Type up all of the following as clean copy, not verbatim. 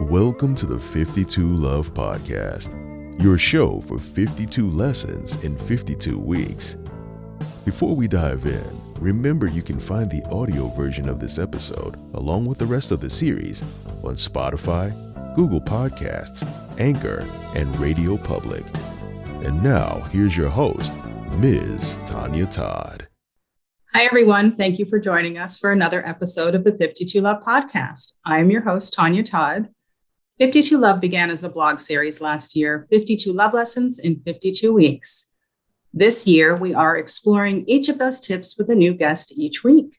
Welcome to the 52 Love Podcast, your show for 52 lessons in 52 weeks. Before we dive in, remember you can find the audio version of this episode, along with the rest of the series, on Spotify, Google Podcasts, Anchor, and Radio Public. And now, here's your host, Ms. Tonya Todd. Hi, everyone. Thank you for joining us for another episode of the 52 Love Podcast. I'm your host, Tonya Todd. 52 Love began as a blog series last year, 52 Love Lessons in 52 Weeks. This year, we are exploring each of those tips with a new guest each week.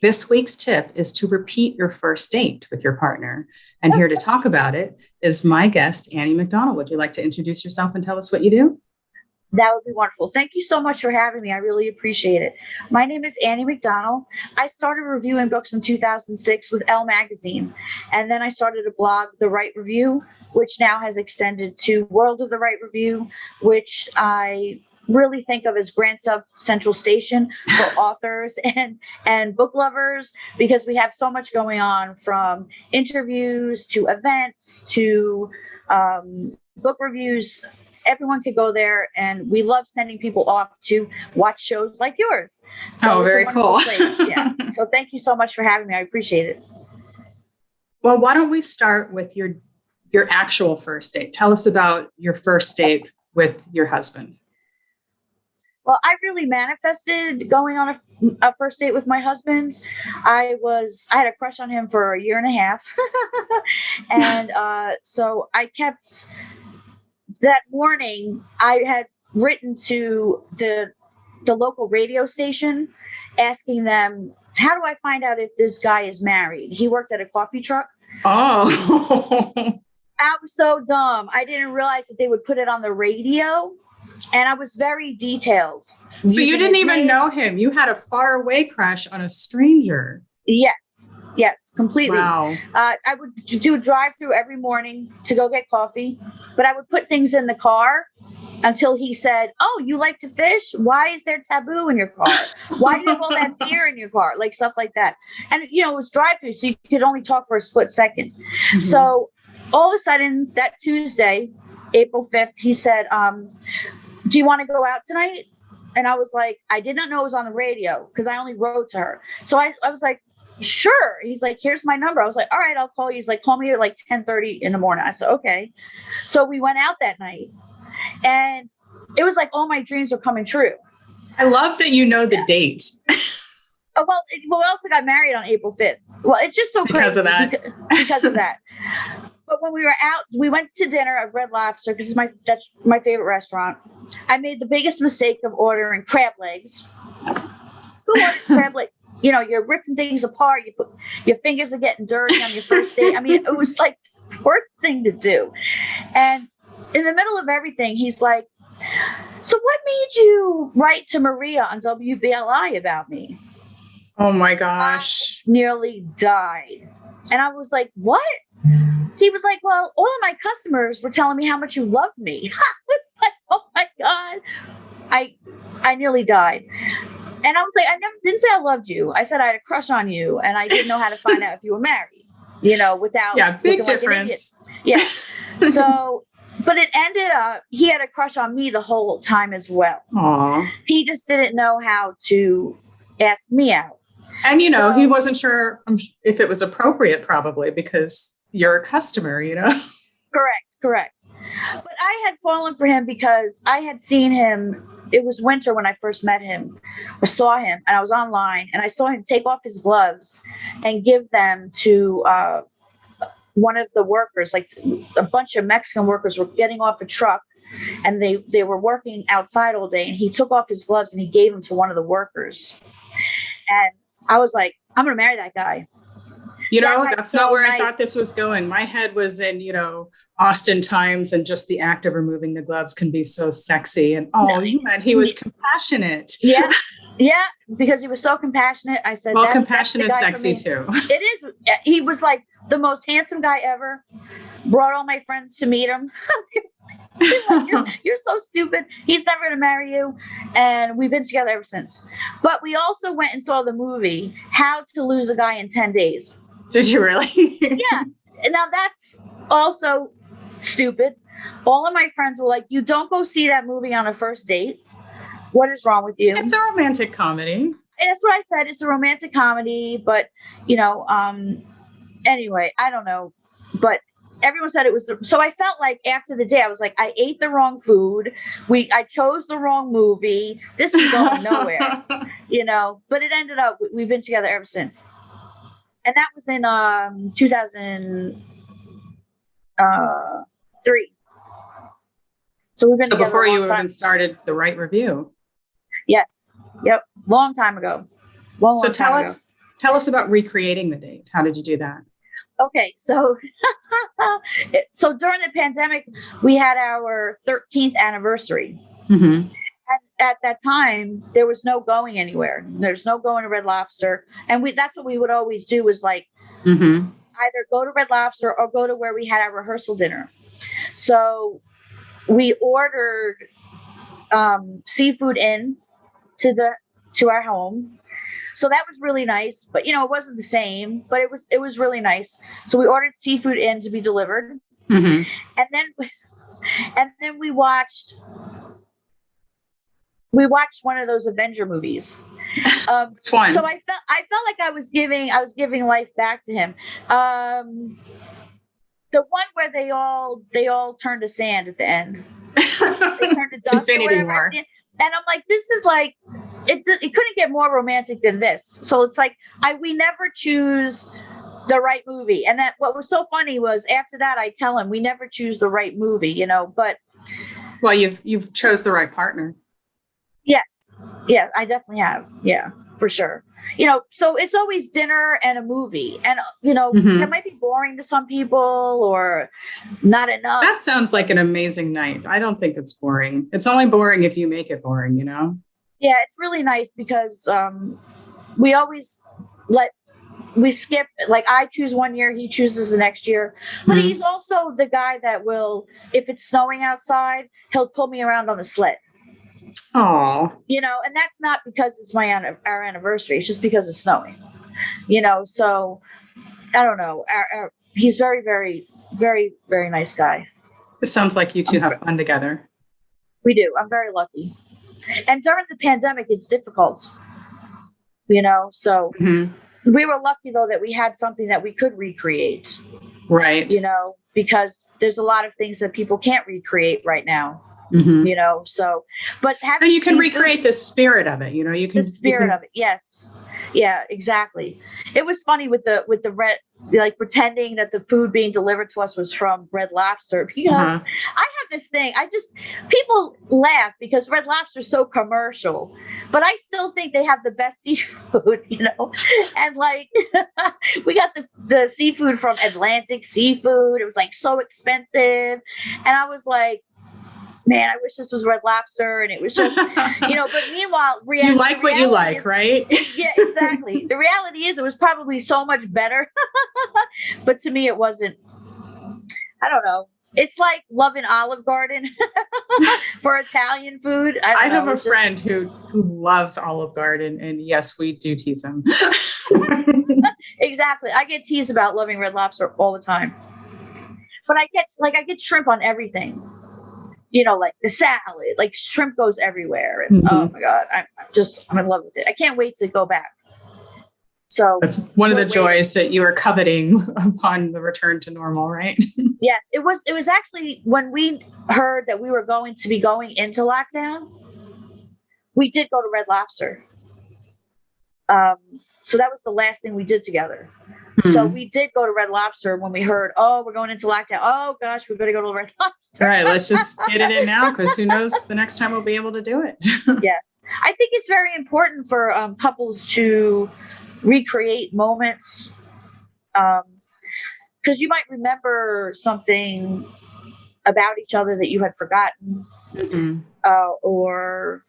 This week's tip is to repeat your first date with your partner. And here to talk about it is my guest, Annie McDonnell. Would you like to introduce yourself and tell us what you do? That would be wonderful. Thank you so much for having me. I really appreciate it. My name is Annie McDonnell. I started reviewing books in 2006 with Elle Magazine. And then I started a blog, The Right Review, which now has extended to World of the Right Review, which I really think of as Grand Sub Central Station for authors and book lovers, because we have so much going on, from interviews to events to book reviews. Everyone could go there, and we love sending people off to watch shows like yours. So very cool. Yeah. So thank you so much for having me. I appreciate it. Well, why don't we start with your actual first date? Tell us about your first date with your husband. Well, I really manifested going on a first date with my husband. I had a crush on him for a year and a half. And so I kept... That morning, I had written to the local radio station asking them, how do I find out if this guy is married? He worked at a coffee truck. Oh. I was so dumb. I didn't realize that they would put it on the radio. And I was very detailed. So you didn't even know him. You had a faraway crush on a stranger. Yes, completely. Wow. I would do a drive-through every morning to go get coffee, but I would put things in the car until he said, oh, you like to fish? Why is there taboo in your car? Why do you have all that beer in your car? Like stuff like that. And, it was drive-through, so you could only talk for a split second. Mm-hmm. So all of a sudden, that Tuesday, April 5th, he said, do you want to go out tonight? And I was like, I did not know it was on the radio because I only wrote to her. So I was like, sure. He's like, here's my number. I was like, all right, I'll call you. He's like, call me at like 10:30 in the morning. I said, okay. So we went out that night, and it was like all my dreams were coming true. I love that you know the date. Well, we also got married on April 5th. Well, it's just so because crazy of that. Because of that. But when we were out, we went to dinner at Red Lobster because that's my favorite restaurant. I made the biggest mistake of ordering crab legs. Who orders crab legs? You're ripping things apart. Your fingers are getting dirty on your first date. I mean, it was like the worst thing to do. And in the middle of everything, he's like, so what made you write to Maria on WBLI about me? Oh my gosh. I nearly died. And I was like, what? He was like, well, all of my customers were telling me how much you love me. I was like, oh my God. I nearly died. And I was like, didn't say I loved you. I said I had a crush on you, and I didn't know how to find out if you were married, without. Yeah, big difference. Yeah. So, but it ended up, he had a crush on me the whole time as well. Aww. He just didn't know how to ask me out. And, he wasn't sure if it was appropriate, probably, because you're a customer, Correct. But I had fallen for him because I had seen him. It was winter when I first met him or saw him, and I was online, and I saw him take off his gloves and give them to one of the workers. Like a bunch of Mexican workers were getting off a truck, and they were working outside all day, and he took off his gloves and he gave them to one of the workers. And I was like, I'm going to marry that guy. That's not where I thought this was going. My head was in, Austin times, and just the act of removing the gloves can be so sexy. And you meant he was compassionate. Yeah, because he was so compassionate. I said, well, compassion is sexy too. It is. He was like the most handsome guy ever. Brought all my friends to meet him. You're so stupid. He's never going to marry you. And we've been together ever since. But we also went and saw the movie, How to Lose a Guy in 10 Days. Did you really? Yeah. now that's also stupid. All of my friends were like, you don't go see that movie on a first date. What is wrong with you? It's a romantic comedy. And that's what I said. It's a romantic comedy, but anyway, I don't know, but everyone said it was. So I felt like after the day, I was like, I ate the wrong food. I chose the wrong movie. This is going nowhere, but it ended up, we've been together ever since. And that was in 2003. So we've been together before a long you time. even started The Right Review. Yes. Yep. Long time ago. Long Tell time us about recreating the date. How did you do that? Okay, so during the pandemic, we had our 13th anniversary. Mm-hmm. And at that time, there was no going anywhere. There's no going to Red Lobster. And that's what we would always do, was like either go to Red Lobster or go to where we had our rehearsal dinner. So we ordered seafood in to our home. So that was really nice, but it wasn't the same, but it was really nice. So we ordered seafood in to be delivered. And then we watched one of those Avenger movies. Fun. So I felt like I was giving life back to him. The one where they all turned to sand at the end. They turned to dust. Infinity War. And I'm like, this is like, it couldn't get more romantic than this. So it's like, we never choose the right movie. And that what was so funny was after that, I tell him we never choose the right movie, but. Well, you've chose the right partner. Yes. Yeah, I definitely have. Yeah, for sure. So it's always dinner and a movie, and it might be boring to some people or not enough. That sounds like an amazing night. I don't think it's boring. It's only boring if you make it boring, Yeah, it's really nice because we always we skip, like I choose one year, he chooses the next year, but he's also the guy that will, if it's snowing outside, he'll pull me around on the sled. Oh, and that's not because it's our anniversary. It's just because it's snowing, so I don't know. He's very, very, very, very nice guy. It sounds like you two have fun together. We do. I'm very lucky. And during the pandemic, it's difficult, so we were lucky though that we had something that we could recreate. Right. Because there's a lot of things that people can't recreate right now. So, but and you can recreate the spirit of it, the spirit of it. Yes. Yeah, exactly. It was funny with the red, like pretending that the food being delivered to us was from Red Lobster, because I have this thing. People laugh because Red Lobster is so commercial, but I still think they have the best seafood, and like we got the seafood from Atlantic Seafood. It was like so expensive. And I was like, man, I wish this was Red Lobster. And it was just, but meanwhile, you like what you like, right? Yeah, exactly. The reality is it was probably so much better, but to me, it wasn't. I don't know. It's like loving Olive Garden for Italian food. I have a friend who loves Olive Garden, and yes, we do tease him. Exactly. I get teased about loving Red Lobster all the time, but I get shrimp on everything. Like the salad, like shrimp goes everywhere. And oh my God, I'm in love with it. I can't wait to go back. So that's one of the joys that you are coveting upon the return to normal, right? Yes, it was actually when we heard that we were going to be going into lockdown, we did go to Red Lobster. So that was the last thing we did together. So we did go to Red Lobster when we heard, we're going into lockdown. Oh gosh, we better go to Red Lobster. All right, let's just get it in now, because who knows the next time we'll be able to do it. Yes, I think it's very important for couples to recreate moments, because you might remember something about each other that you had forgotten, or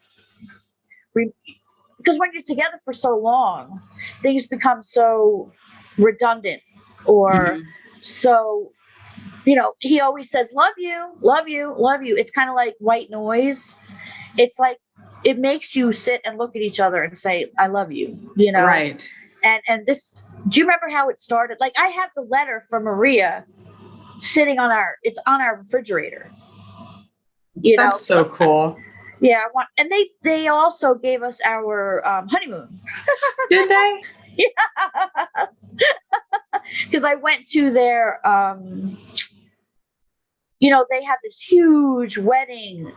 because when you're together for so long, things become so redundant, or so, he always says, love you, love you, love you. It's kind of like white noise. It's like, it makes you sit and look at each other and say, I love you, Right. And this Do you remember how it started? Like, I have the letter from Maria sitting on our refrigerator. That's so cool. Yeah, and they also gave us our honeymoon. Did they? Yeah, because I went to their, they have this huge wedding.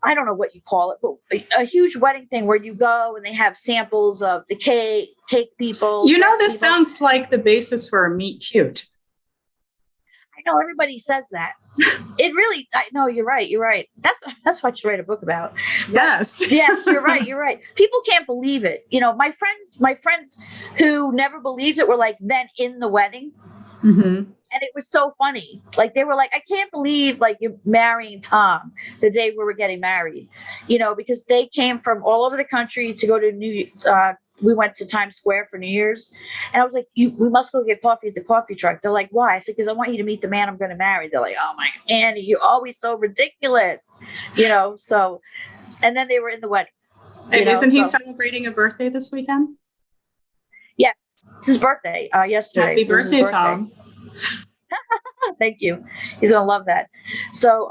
I don't know what you call it, but a huge wedding thing where you go and they have samples of the cake people. This sounds like the basis for a meet cute. I know everybody says that. It really, I know you're right. That's what you write a book about. Yes. Yes, you're right. People can't believe it. My friends who never believed it were like then in the wedding. Mm-hmm. And it was so funny. Like, they were like, I can't believe like you're marrying Tom the day we were getting married, because they came from all over the country to go to we went to Times Square for New Year's. And I was like, we must go get coffee at the coffee truck. They're like, why? I said, because I want you to meet the man I'm going to marry. They're like, oh my God, Annie, you're always so ridiculous, so, and then they were in the wedding. And isn't he celebrating a birthday this weekend? Yes. It's his birthday yesterday. Happy birthday, Tom. Thank you. He's gonna love that. So,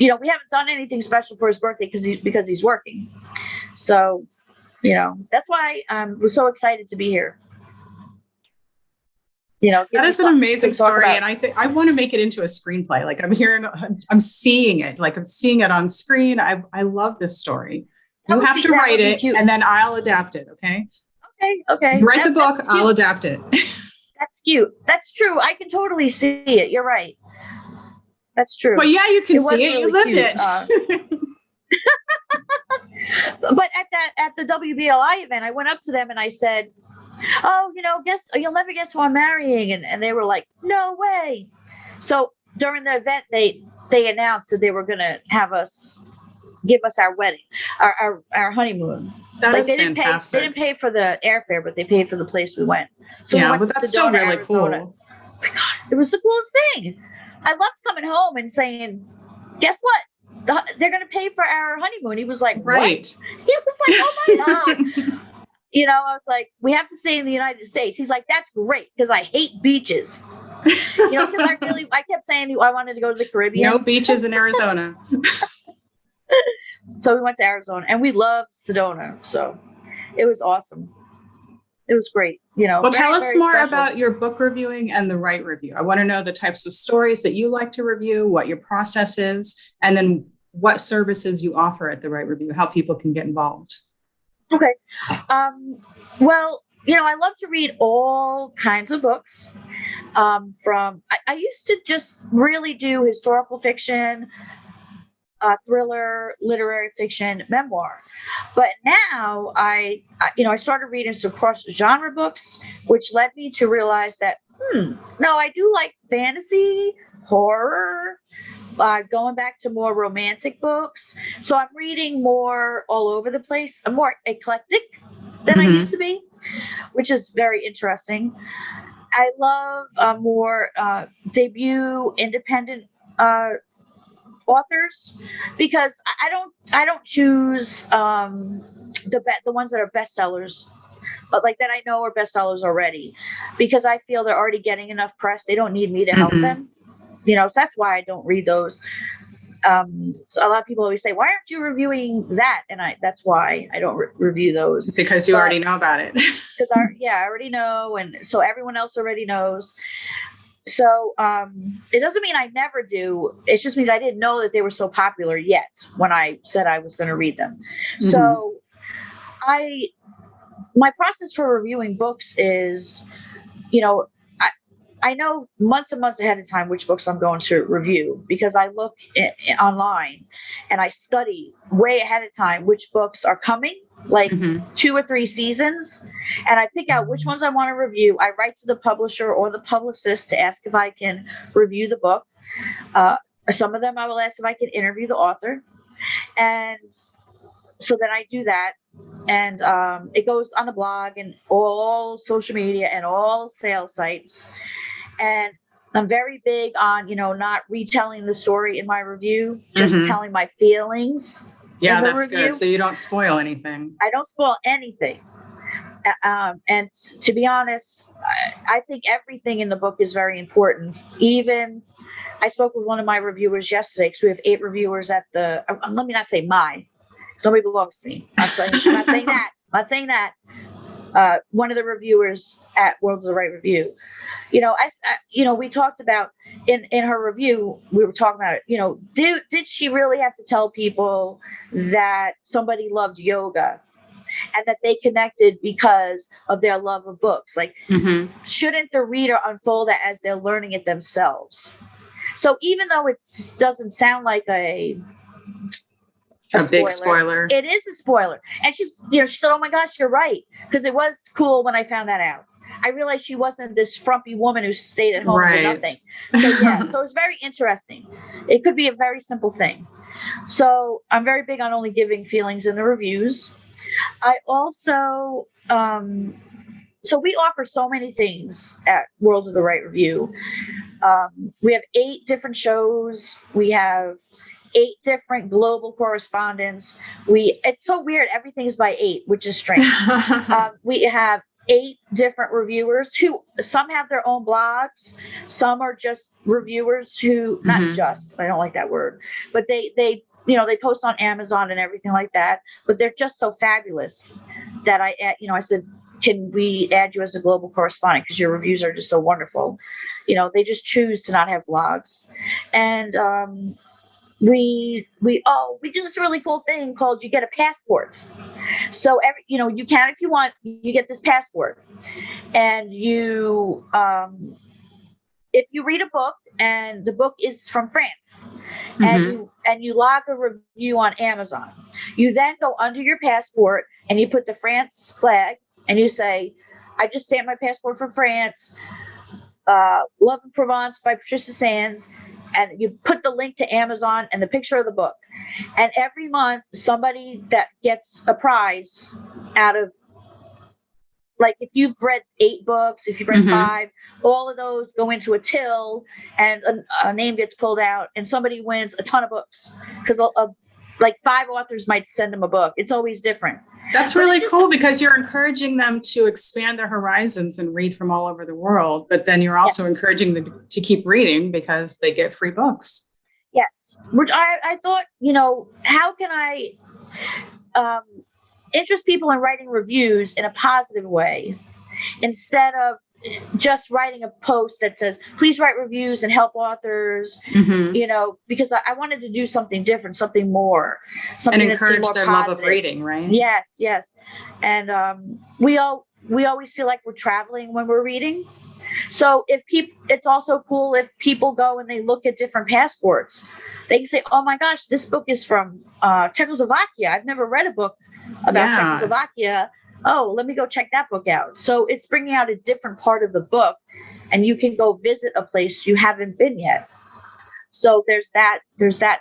we haven't done anything special for his birthday because he's working. So, that's why we're so excited to be here. That is an amazing story, and I want to make it into a screenplay. Like, I'm seeing it. Like, I'm seeing it on screen. I love this story. You have to write it, and then I'll adapt it. Okay. Okay. You write the book. I'll adapt it. That's cute. That's true. I can totally see it. You're right. That's true. Well, yeah, you can see it. Really you lived it. But at the WBLI event, I went up to them and I said, "Oh, you'll never guess who I'm marrying," and they were like, "No way." So during the event, they announced that they were going to give us our wedding, our honeymoon. That is fantastic. They didn't pay for the airfare, but they paid for the place we went. So yeah, but that's still really Arizona. cool. Oh my God, it was the coolest thing. I loved coming home and saying, "Guess what? They're going to pay for our honeymoon." He was like, "Right." What? He was like, "Oh my God." I was like, "We have to stay in the United States." He's like, "That's great because I hate beaches." Because I kept saying I wanted to go to the Caribbean. No beaches in Arizona. So we went to Arizona and we loved Sedona. So it was awesome. It was great. Well, tell us more about your book reviewing and the Write Review. I want to know the types of stories that you like to review, what your process is, and then what services you offer at the Write Review, how people can get involved. Okay. Well, I love to read all kinds of books. I used to just really do historical fiction, thriller, literary fiction, memoir. But now I started reading some cross-genre books, which led me to realize that, no, I do like fantasy, horror, going back to more romantic books. So I'm reading more all over the place. I'm more eclectic than I used to be, which is very interesting. I love more debut independent authors, because I don't choose the ones that are bestsellers, but like that I know are bestsellers already, because I feel they're already getting enough press. They don't need me to help them, so that's why I don't read those. So a lot of people always say, "Why aren't you reviewing that?" And that's why I don't review those, because you already know about it. Because I already know, and so everyone else already knows. So it doesn't mean I never do. It just means I didn't know that they were so popular yet when I said I was going to read them. So my process for reviewing books is, I know months and months ahead of time which books I'm going to review, because I look online and I study way ahead of time which books are coming, like 2 or 3 seasons, and I pick out which ones I want to review. I write to the publisher or the publicist to ask if I can review the book. Some of them I will ask if I can interview the author, and so then I do that, and it goes on the blog and all social media and all sales sites. And I'm very big on, not retelling the story in my review, just telling my feelings. Yeah, that's good. So you don't spoil anything. I don't spoil anything. And to be honest, I think everything in the book is very important. Even I spoke with one of my reviewers yesterday, because we have 8 reviewers at the, let me not say my, somebody belongs to me. I'm not saying that. I'm not saying that. One of the reviewers at World of the Right Review, we talked about in her review, we were talking about it, did she really have to tell people that somebody loved yoga and that they connected because of their love of books? Like, shouldn't the reader unfold that as they're learning it themselves? So even though it doesn't sound like a big spoiler, it is a spoiler. And she said, "Oh my gosh, you're right," because it was cool when I found that out. I realized she wasn't this frumpy woman who stayed at home and did nothing. So so it's very interesting. It could be a very simple thing. So I'm very big on only giving feelings in the reviews. I also, so we offer so many things at World of the Right Review. We have 8 different shows. We have 8 different global correspondents. It's so weird. Everything's by 8, which is strange. We have 8 different reviewers who, some have their own blogs. Some are just reviewers who, not just, I don't like that word, but they post on Amazon and everything like that, but they're just so fabulous that I said, can we add you as a global correspondent? Because your reviews are just so wonderful. They just choose to not have blogs. And, we do this really cool thing called, you get a passport. So you can, if you want, you get this passport, and you if you read a book and the book is from France, and you log a review on Amazon, you then go under your passport and you put the France flag and you say, "I just stamped my passport from France. Love in Provence by Patricia Sands." And you put the link to Amazon and the picture of the book. And every month, somebody that gets a prize out of, like, if you've read 8 books, if you've read 5, all of those go into a till, and a name gets pulled out, and somebody wins a ton of books. Because like 5 authors might send them a book. It's always different. That's really cool, because you're encouraging them to expand their horizons and read from all over the world. But then you're also encouraging them to keep reading because they get free books. Yes. Which I thought, how can I interest people in writing reviews in a positive way, instead of just writing a post that says, "Please write reviews and help authors," because I wanted to do something different, something more, something and encourage more their positive. love of reading, right? Yes. And we always feel like we're traveling when we're reading. So it's also cool if people go and they look at different passports. They can say, "Oh my gosh, this book is from Czechoslovakia. I've never read a book about Czechoslovakia. Oh, let me go check that book out." So it's bringing out a different part of the book, and you can go visit a place you haven't been yet. So there's that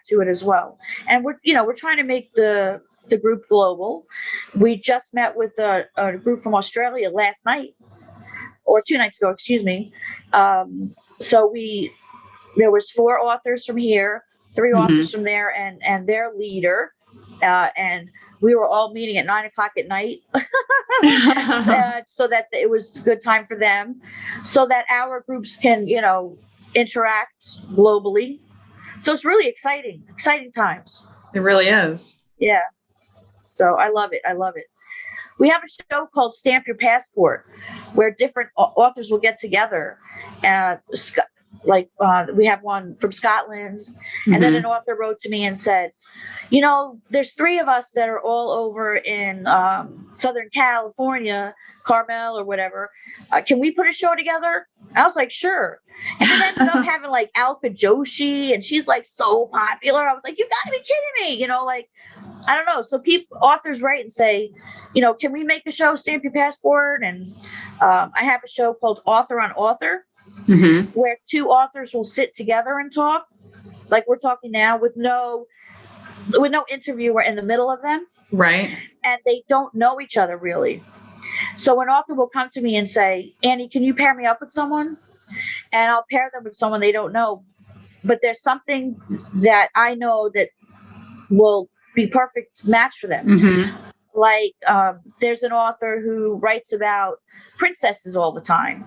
to it as well. And we're trying to make the group global. We just met with a group from Australia last night, or 2 nights ago, excuse me. So there was 4 authors from here, 3 authors from there, and their leader, and we were all meeting at 9:00 at night, so that it was a good time for them, so that our groups can, interact globally. So it's really exciting times. It really is. Yeah. So I love it. We have a show called Stamp Your Passport, where different authors will get together. We have one from Scotland, and then an author wrote to me and said, there's 3 of us that are all over in Southern California, Carmel or whatever. Can we put a show together? I was like, sure. And then ended up having like Alka Joshi, and she's like so popular. I was like, you gotta be kidding me. I don't know. So authors write and say, can we make a show, Stamp Your Passport? And I have a show called Author on Author, where 2 authors will sit together and talk, like we're talking now, with no interviewer in the middle of them. Right. And they don't know each other really. So an author will come to me and say, "Annie, can you pair me up with someone?" And I'll pair them with someone they don't know. But there's something that I know that will be perfect match for them. Like, there's an author who writes about princesses all the time.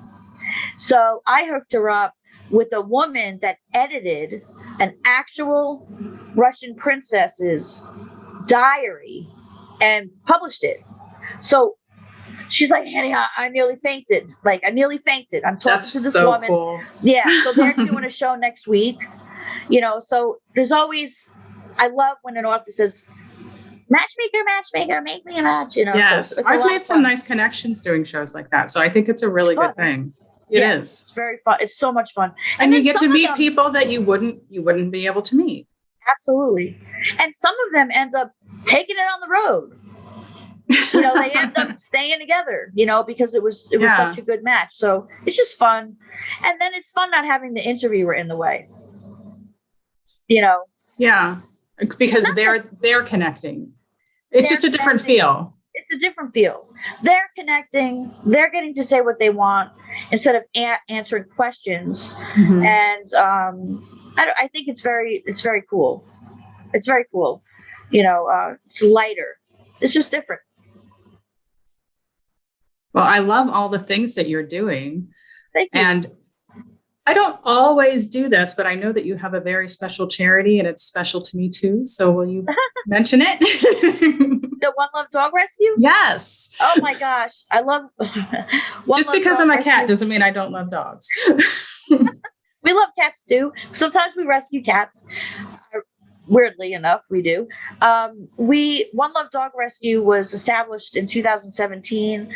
So I hooked her up with a woman that edited an actual Russian princess's diary and published it. So she's like, Annie, I nearly fainted. Like, I nearly fainted. I'm talking to this so woman. Cool. Yeah. So they're doing a show next week. So there's always, I love when an author says, matchmaker, make me a match. Yes, so I've made some nice connections doing shows like that. So I think it's a really good thing. It is. It's very fun. It's so much fun. And you get to meet people that you wouldn't be able to meet. Absolutely. And some of them end up taking it on the road. They end up staying together, because it was such a good match. So it's just fun. And then it's fun not having the interviewer in the way. Yeah. Because they're connecting. It's just a different feel. It's a different feel. They're connecting. They're getting to say what they want instead of answering questions. Mm-hmm. And I think it's very cool. It's very cool. It's lighter. It's just different. Well, I love all the things that you're doing. Thank you. And I don't always do this, but I know that you have a very special charity and it's special to me too. So will you mention it? The One Love Dog Rescue? Yes. Oh my gosh. I love just because I'm a cat doesn't mean I don't love dogs. We love cats too. Sometimes we rescue cats. Weirdly enough, we do. One Love Dog Rescue was established in 2017.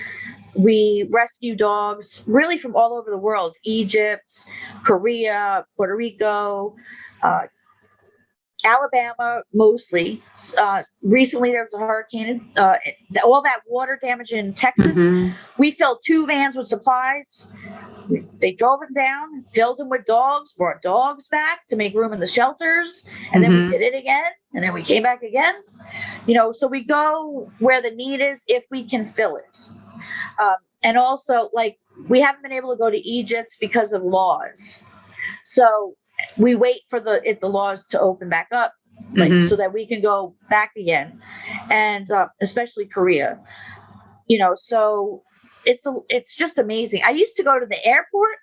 We rescue dogs really from all over the world: Egypt, Korea, Puerto Rico, Alabama, mostly. Recently, there was a hurricane. All that water damage in Texas. Mm-hmm. We filled 2 vans with supplies. They drove them down, filled them with dogs, brought dogs back to make room in the shelters, and then we did it again, and then we came back again. So we go where the need is if we can fill it. And also, like, we haven't been able to go to Egypt because of laws. So we wait for the laws to open back up, so that we can go back again, and especially Korea. So it's just amazing. I used to go to the airport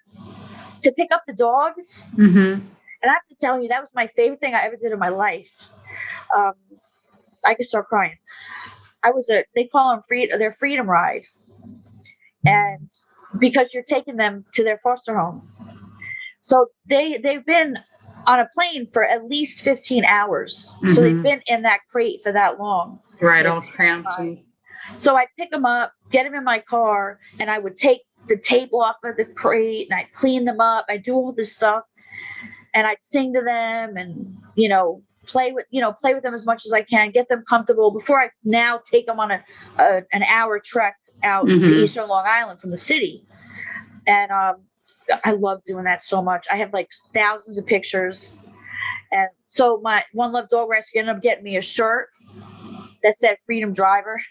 to pick up the dogs, and I have to tell you, that was my favorite thing I ever did in my life. I could start crying. They call them their freedom ride, and because you're taking them to their foster home. So they've been on a plane for at least 15 hours. Mm-hmm. So they've been in that crate for that long. Right, all cramped. So I'd pick them up, get them in my car, and I would take the tape off of the crate, and I'd clean them up. I'd do all this stuff, and I'd sing to them, and play with them as much as I can, get them comfortable before I now take them on an hour trek out to Eastern Long Island from the city. And I love doing that so much. I have like thousands of pictures. And so my One Love Dog Rescue ended up getting me a shirt that said Freedom Driver.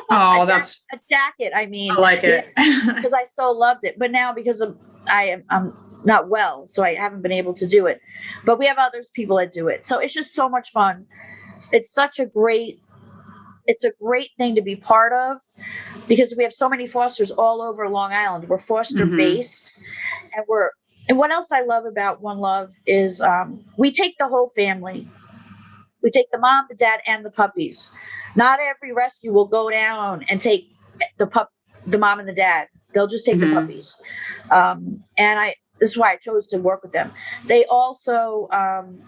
Oh, that's a jacket. I mean, I like it because I so loved it. But now because I'm not well, so I haven't been able to do it. But we have people that do it. So it's just so much fun. It's a great thing to be part of, because we have so many fosters all over Long Island. We're foster based, and what else I love about One Love is we take the whole family. We take the mom, the dad, and the puppies. Not every rescue will go down and take the mom and the dad. They'll just take the puppies. This is why I chose to work with them. They also,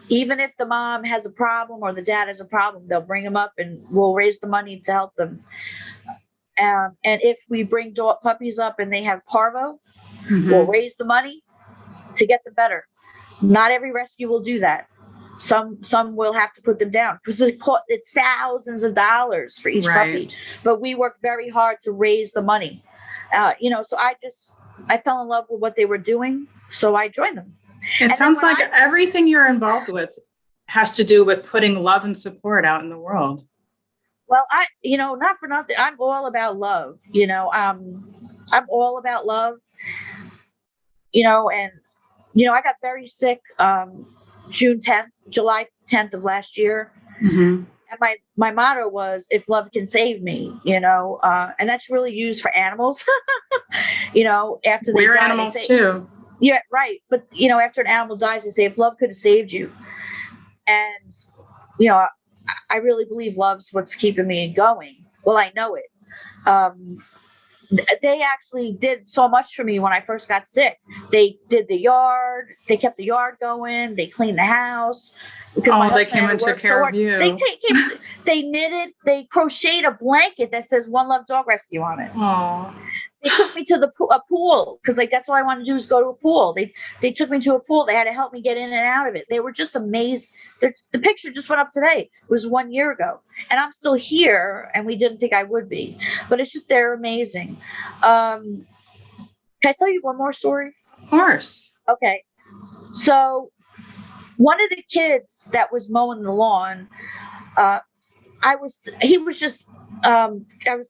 even if the mom has a problem or the dad has a problem, they'll bring them up and we'll raise the money to help them. And if we bring puppies up and they have parvo, we'll raise the money to get them better. Not every rescue will do that. Some will have to put them down because it's thousands of dollars for each puppy. But we work very hard to raise the money. So I fell in love with what they were doing, so I joined them. It sounds like everything you're involved with has to do with putting love and support out in the world. Well, not for nothing, I'm all about love. I'm all about love. I got very sick July 10th of last year. And my motto was, if love can save me, and that's really used for animals. After they We're die, animals they say, too. yeah, right. But after an animal dies, they say, if love could have saved you. And I really believe love's what's keeping me going. Well, I know it. They actually did so much for me when I first got sick. They did the yard. They kept the yard going. They cleaned the house. Oh, they came and took care of you. They knitted. They crocheted a blanket that says "One Love Dog Rescue" on it. Oh. They took me to a pool because that's all I wanted to do is go to a pool. They took me to a pool. They had to help me get in and out of it. They were just amazed. The picture just went up today. It was 1 year ago, and I'm still here. And we didn't think I would be, but it's just they're amazing. Can I tell you one more story? Of course. Okay. So one of the kids that was mowing the lawn, I was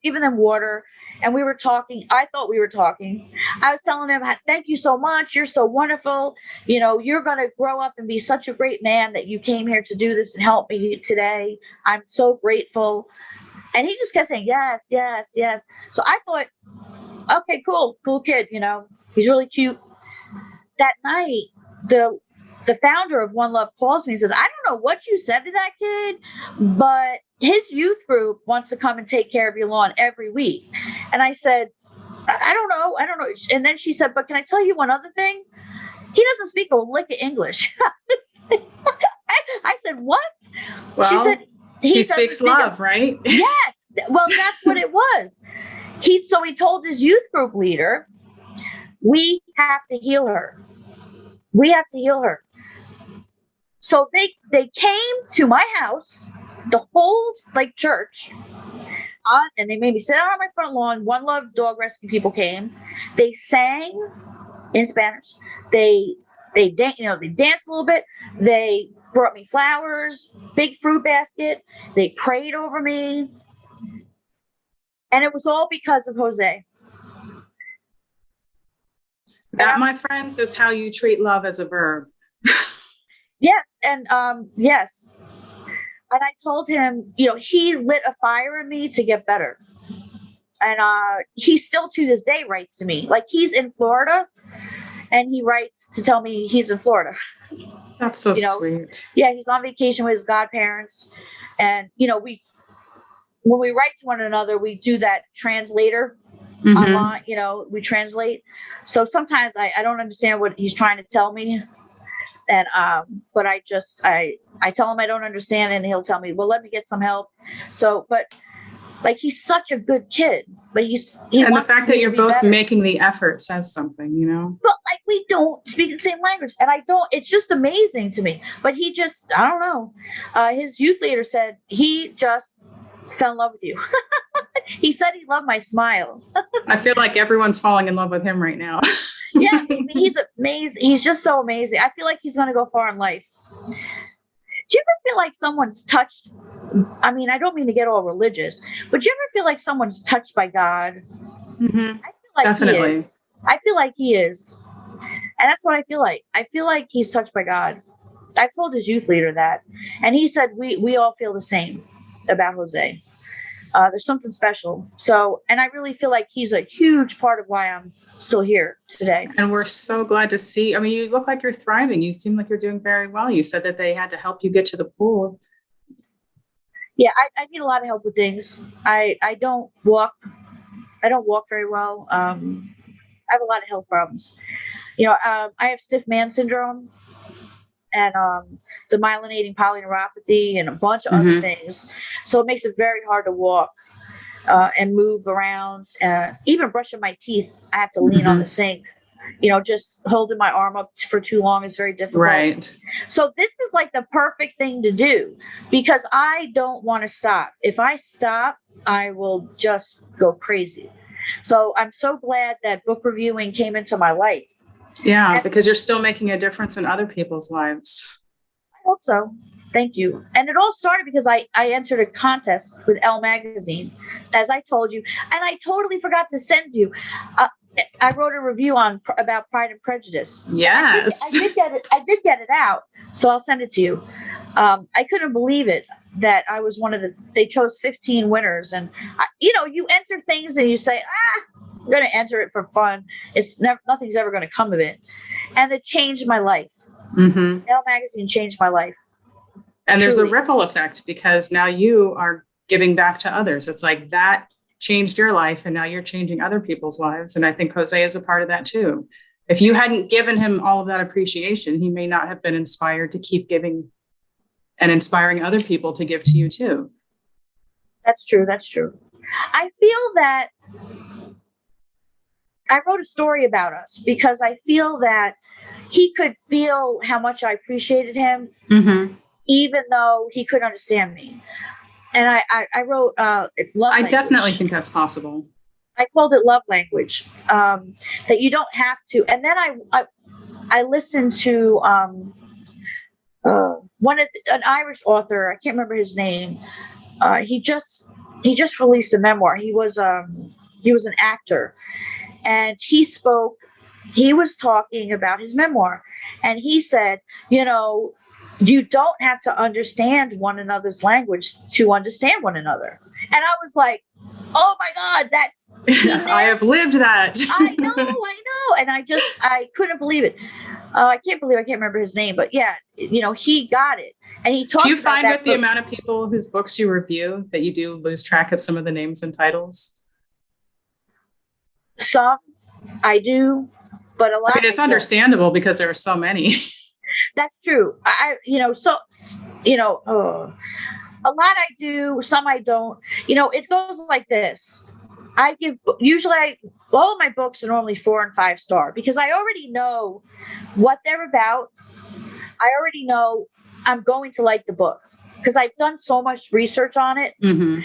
giving them water and we were talking. I thought we were talking. I was telling them, thank you so much. You're so wonderful. You're going to grow up and be such a great man that you came here to do this and help me today. I'm so grateful. And he just kept saying, yes, yes, yes. So I thought, okay, cool kid. He's really cute. That night, the founder of One Love calls me and says, I don't know what you said to that kid, but his youth group wants to come and take care of your lawn every week. And I said, I don't know. And then she said, but can I tell you one other thing? He doesn't speak a lick of English. I said, what? Well, she said, he speaks love, right? Yes. Well, that's what it was. So he told his youth group leader, we have to heal her. We have to heal her. So they came to my house, the whole church, and they made me sit out on my front lawn. One Love Dog Rescue people came. They sang in Spanish. They danced a little bit. They brought me flowers, big fruit basket. They prayed over me, and it was all because of Jose. That, my friends, is how you treat love as a verb. Yes. And yes. And I told him, he lit a fire in me to get better. And he still to this day writes to me. He's in Florida and he writes to tell me he's in Florida. That's so sweet. Yeah, he's on vacation with his godparents. And, when we write to one another, we do that translator. Mm-hmm. Online, we translate. So sometimes I don't understand what he's trying to tell me. And, but I tell him I don't understand and he'll tell me, well, let me get some help. So, but he's such a good kid, but and the fact that you're both better. Making the effort says something, But we don't speak the same language and it's just amazing to me, but I don't know. His youth leader said he just fell in love with you. He said he loved my smile. I feel like everyone's falling in love with him right now. Yeah, he's amazing. He's just so amazing. I feel like he's going to go far in life. Do you ever feel like someone's touched? I mean, I don't mean to get all religious, but do you ever feel like someone's touched by God? Mm-hmm. I feel like Definitely. He is. I feel like he is. And that's what I feel like. I feel like he's touched by God. I told his youth leader that. And he said, we all feel the same about Jose. There's something special. So, and I really feel like he's a huge part of why I'm still here today. And we're so glad to see. I mean, you look like you're thriving. You seem like you're doing very well. You said that they had to help you get to the pool. Yeah, I need a lot of help with things. I don't walk very well. I have a lot of health problems. I have stiff man syndrome and demyelinating polyneuropathy and a bunch of other things. So it makes it very hard to walk and move around. Even brushing my teeth, I have to lean on the sink. Just holding my arm up for too long is very difficult. Right. So this is the perfect thing to do because I don't want to stop. If I stop, I will just go crazy. So I'm so glad that book reviewing came into my life. Yeah, because you're still making a difference in other people's lives. I hope so. Thank you. And it all started because I entered a contest with Elle magazine, as I told you, and I totally forgot to send you. I wrote a review about Pride and Prejudice. Yes, I did get it out, so I'll send it to you. I couldn't believe it that I was they chose 15 winners. And, you enter things and you say, I'm going to enter it for fun. Nothing's ever going to come of it. And it changed my life. Mm-hmm. Elle magazine changed my life. And there's a Truly. ripple effect because now you are giving back to others. It's like that changed your life and now you're changing other people's lives. And I think Jose is a part of that too. If you hadn't given him all of that appreciation, he may not have been inspired to keep giving and inspiring other people to give to you too. That's true. That's true. I feel that I wrote a story about us because I feel that he could feel how much I appreciated him, mm-hmm. even though he couldn't understand me. And I wrote love language. I definitely think that's possible. I called it love language, that you don't have to. And then I listened to an Irish author. I can't remember his name. He just released a memoir. He was an actor, and he was talking about his memoir, and he said, you don't have to understand one another's language to understand one another. And I was like, oh my God, that's I have lived that. I know. And I couldn't believe it. I can't remember his name, but yeah, he got it. And he talked. Do you about find that with the amount of people whose books you review that you do lose track of some of the names and titles? Some I do, but a lot. I mean, it's understandable because there are so many. That's true. A lot I do, some I don't. It goes like this. All of my books are normally 4 and 5 star because I already know what they're about. I already know I'm going to like the book because I've done so much research on it. Mm-hmm.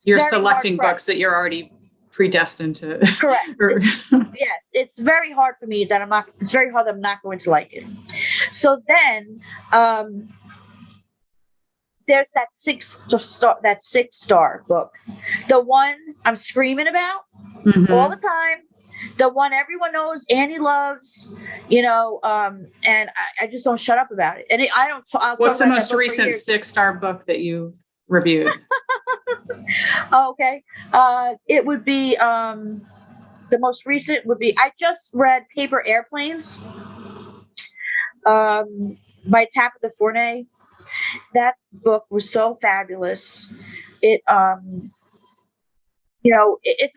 You're selecting books that you're already predestined to. Correct. Yes, it's very hard for me that I'm not going to like it. So then, there's that 6 star book, the one I'm screaming about all the time, the one everyone knows Annie loves, and I just don't shut up about it. And What's the most recent 6-star book that you've reviewed? Okay, it would be the most recent would be I just read Paper Airplanes, by Tabitha Fournier. That book was so fabulous. It's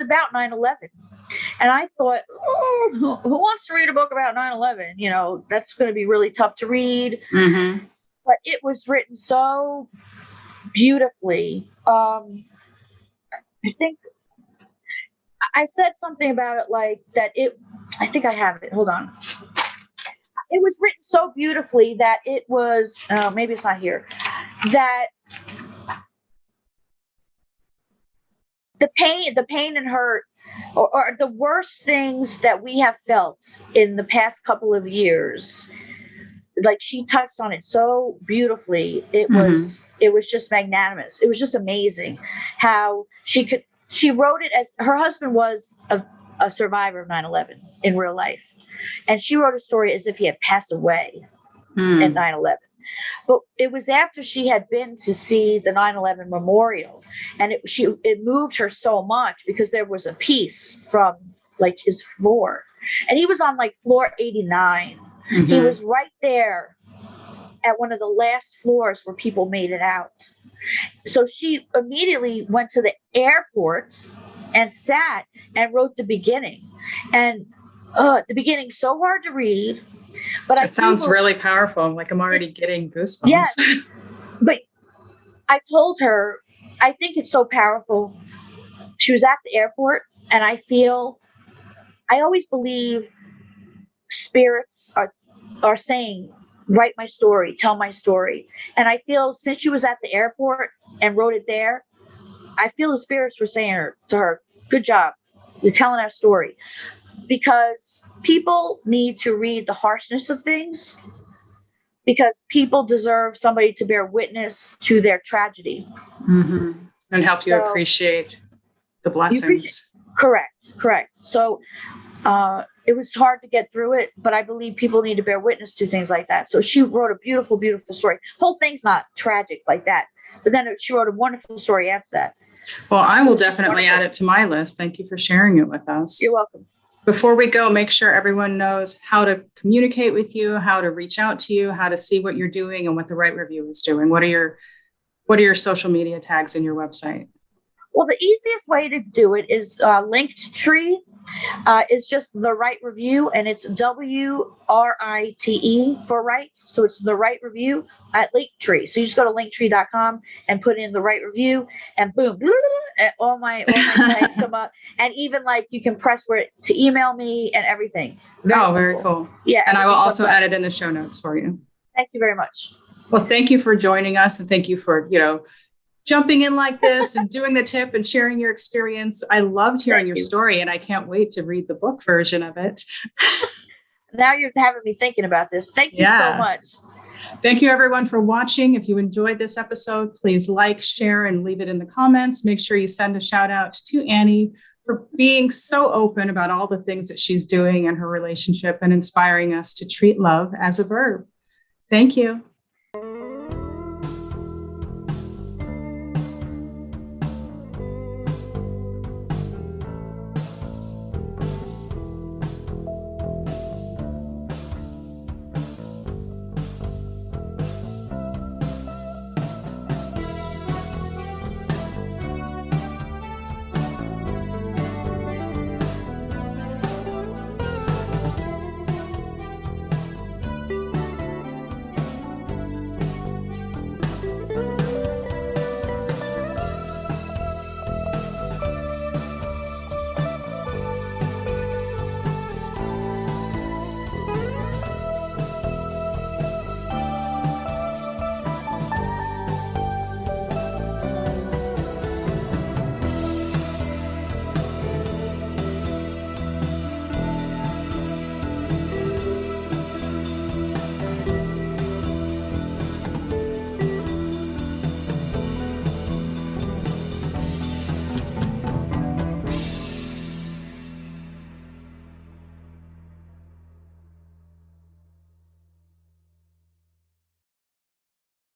about 9/11. And I thought, who wants to read a book about 9/11? That's going to be really tough to read. Mm-hmm. But it was written so beautifully. I think I said something about it like that. I think I have it. Hold on. It was written so beautifully that it was, maybe it's not here, that the pain and hurt or the worst things that we have felt in the past couple of years, like she touched on it so beautifully. It was just magnanimous. It was just amazing how she wrote it as her husband was a survivor of 9/11 in real life. And she wrote a story as if he had passed away at 9/11. But it was after she had been to see the 9/11 memorial. And it moved her so much because there was a piece from like his floor. And he was on like floor 89. Mm-hmm. He was right there at one of the last floors where people made it out. So she immediately went to the airport and sat and wrote the beginning. And the beginning's so hard to read, but it sounds really powerful. Like I'm already getting goosebumps. Yes, but I told her, I think it's so powerful. She was at the airport, and I always believe spirits are saying, write my story, tell my story. And I feel since she was at the airport and wrote it there, I feel the spirits were saying to her, good job, you're telling our story. Because people need to read the harshness of things, because people deserve somebody to bear witness to their tragedy. Mm-hmm. And help you appreciate the blessings. Correct. So it was hard to get through it, but I believe people need to bear witness to things like that. So she wrote a beautiful, beautiful story. Whole thing's not tragic like that, but then she wrote a wonderful story after that. Well, I will definitely add it to my list. Thank you for sharing it with us. You're welcome. Before we go, make sure everyone knows how to communicate with you, how to reach out to you, how to see what you're doing and what the Right Review is doing. What are your social media tags in your website? Well, the easiest way to do it is Linktree. It's just The Right Review, and it's WRITE for right. So it's The Right Review at Linktree. So you just go to linktree.com and put in The Right Review, and boom, all my tags come up. And even like you can press where to email me and everything. Very cool. Yeah. And I will also add it in the show notes for you. Thank you very much. Well, thank you for joining us, and thank you for, jumping in like this and doing the tip and sharing your experience. I loved hearing your story, and I can't wait to read the book version of it. Now you're having me thinking about this. Thank you so much. Thank you, everyone, for watching. If you enjoyed this episode, please like, share, and leave it in the comments. Make sure you send a shout out to Annie for being so open about all the things that she's doing in her relationship and inspiring us to treat love as a verb. Thank you.